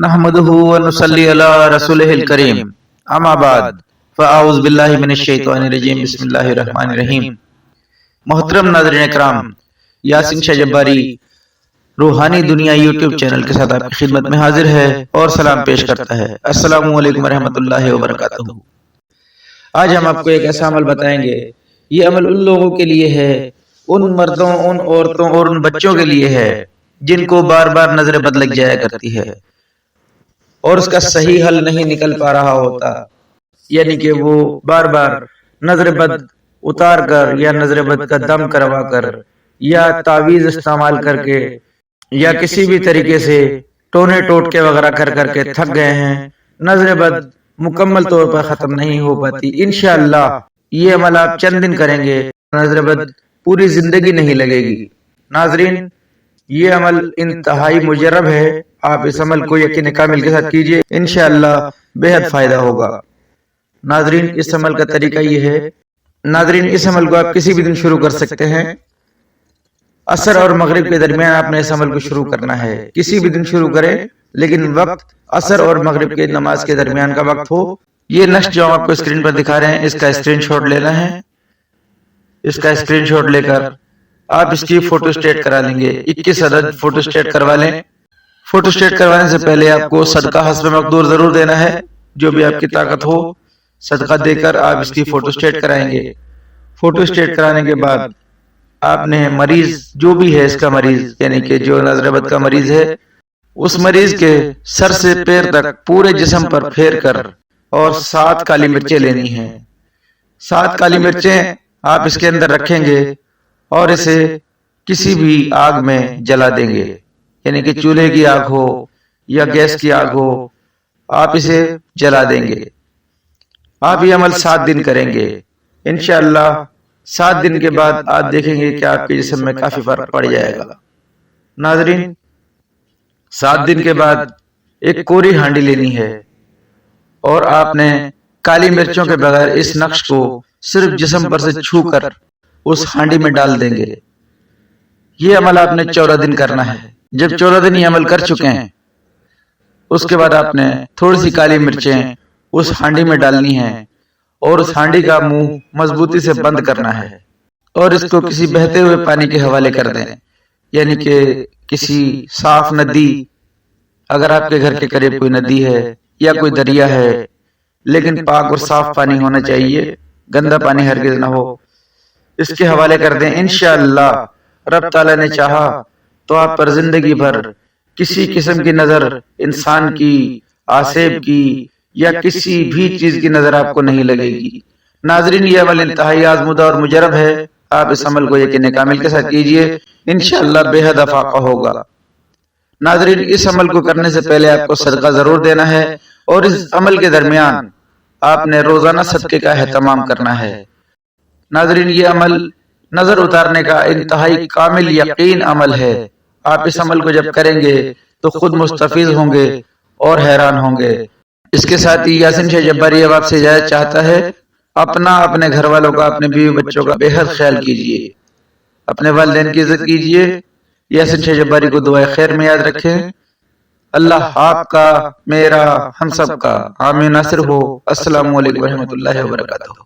نحمده ونصلي على رسوله الكريم اما بعد فاعوذ باللہ من الشیطان الرجیم بسم اللہ الرحمن الرحیم۔ محترم ناظرین اکرام، یاسین شاہ جباری روحانی دنیا یوٹیوب چینل کے ساتھ آپ کی خدمت میں حاضر ہے اور سلام پیش کرتا ہے۔ السلام علیکم ورحمۃ اللہ وبرکاتہ۔ آج ہم آپ کو ایک ایسا عمل بتائیں گے، یہ عمل ان لوگوں کے لیے ہے، ان مردوں، ان عورتوں اور ان بچوں کے لیے ہے جن کو بار بار نظر بد لگ جایا کرتی ہے اور اس کا صحیح حل نہیں نکل پا رہا ہوتا، یعنی کہ وہ بار بار نظر بد اتار کر یا نظر بد کا دم کروا کر یا تعویذ استعمال کر کے یا کسی بھی طریقے سے ٹونے ٹوٹکے وغیرہ کر کے تھک گئے ہیں، نظر بد مکمل طور پر ختم نہیں ہو پاتی۔ انشاءاللہ یہ عمل آپ چند دن کریں گے، نظر بد پوری زندگی نہیں لگے گی۔ ناظرین، یہ عمل انتہائی مجرب ہے، آپ اس عمل کو یقین کامل کے ساتھ کیجئے، انشاءاللہ بے حد فائدہ ہوگا۔ ناظرین، اس عمل کا طریقہ یہ ہے، ناظرین اس عمل کو آپ کسی بھی دن شروع کر سکتے ہیں۔ عصر اور مغرب کے درمیان آپ نے اس عمل کو شروع کرنا ہے، کسی بھی دن شروع کریں لیکن وقت عصر اور مغرب کے نماز کے درمیان کا وقت ہو۔ یہ نقش جو ہم آپ کو اسکرین پر دکھا رہے ہیں، اس کا اسکرین شاٹ لینا ہے۔ اس کا اسکرین شاٹ لے کر آپ اس کی فوٹو اسٹیٹ کرا لیں گے، 21 عدد فوٹو اسٹیٹ کروا لیں۔ فوٹو اسٹیٹ کروانے سے پہلے آپ کو صدقہ حسب مقدور ضرور دینا ہے، جو بھی آپ کی طاقت ہو صدقہ دے کر آپ اس کی فوٹو اسٹیٹ کرائیں گے۔ فوٹو اسٹیٹ کرانے کے بعد آپ نے مریض جو بھی ہے، اس کا مریض یعنی کہ جو نظر بد کا مریض ہے، اس مریض کے سر سے پیر تک پورے جسم پر پھیر کر اور 7 کالی مرچیں لینی ہیں۔ 7 کالی مرچیں آپ اس کے اندر رکھیں گے اور اسے کسی بھی آگ میں جلا دیں گے، یعنی کہ چولہے کی آگ ہو یا گیس کی آگ ہو، آپ اسے جلا دیں گے۔ آپ یہ عمل 7 دن کریں گے، انشاءاللہ 7 دن کے بعد آپ دیکھیں گے کہ آپ کے جسم میں کافی فرق پڑ جائے گا۔ ناظرین، 7 دن کے بعد ایک کوری ہانڈی لینی ہے اور آپ نے کالی مرچوں کے بغیر اس نقش کو صرف جسم پر سے چھو کر اس ہانڈی میں ڈال دیں گے۔ یہ عمل آپ نے 14 دن کرنا ہے۔ جب 14 دن یہ عمل کر چکے ہیں، اس کے بعد آپ نے تھوڑی سی کالی مرچیں اس ہانڈی میں ڈالنی ہیں اور اس ہانڈی کا منہ مضبوطی سے بند کرنا ہے اور اس کو کسی بہتے ہوئے پانی کے حوالے کر دیں، یعنی کہ کسی صاف ندی، اگر آپ کے گھر کے قریب کوئی ندی ہے یا کوئی دریا ہے، لیکن پاک اور صاف پانی ہونا چاہیے، گندا پانی ہرگز نہ ہو، اس کے حوالے کر دیں۔ انشاءاللہ رب تعالیٰ نے چاہا تو آپ پر زندگی بھر کسی قسم کی نظر، انسان کی، آسیب کی یا کسی بھی چیز کی نظر آپ کو نہیں لگے گی۔ ناظرین، یہ عمل انتہائی آزمودہ اور مجرب ہے، آپ اس عمل کو یقین کامل کے ساتھ کیجئے، انشاءاللہ بے حد افاقہ ہوگا۔ ناظرین، اس عمل کو کرنے سے پہلے آپ کو صدقہ ضرور دینا ہے اور اس عمل کے درمیان آپ نے روزانہ صدقے کا اہتمام کرنا ہے۔ ناظرین، یہ عمل نظر اتارنے کا انتہائی کامل یقین عمل ہے۔ آپ اس عمل کو جب کریں گے تو خود مستفیض ہوں گے اور حیران ہوں گے۔ اس کے ساتھ ہی یاسین شاہ جباری اب آپ سے اجازت چاہتا ہے، اپنا، اپنے گھر والوں کا، اپنے بیوی بچوں کا بے حد خیال کیجئے، اپنے والدین کی عزت کیجئے۔ یاسین شاہ جباری کو دعائے خیر میں یاد رکھیں۔ اللہ آپ کا، میرا، ہم سب کا حامی ناصر ہو۔ السلام علیکم ورحمۃ اللہ وبرکاتہ۔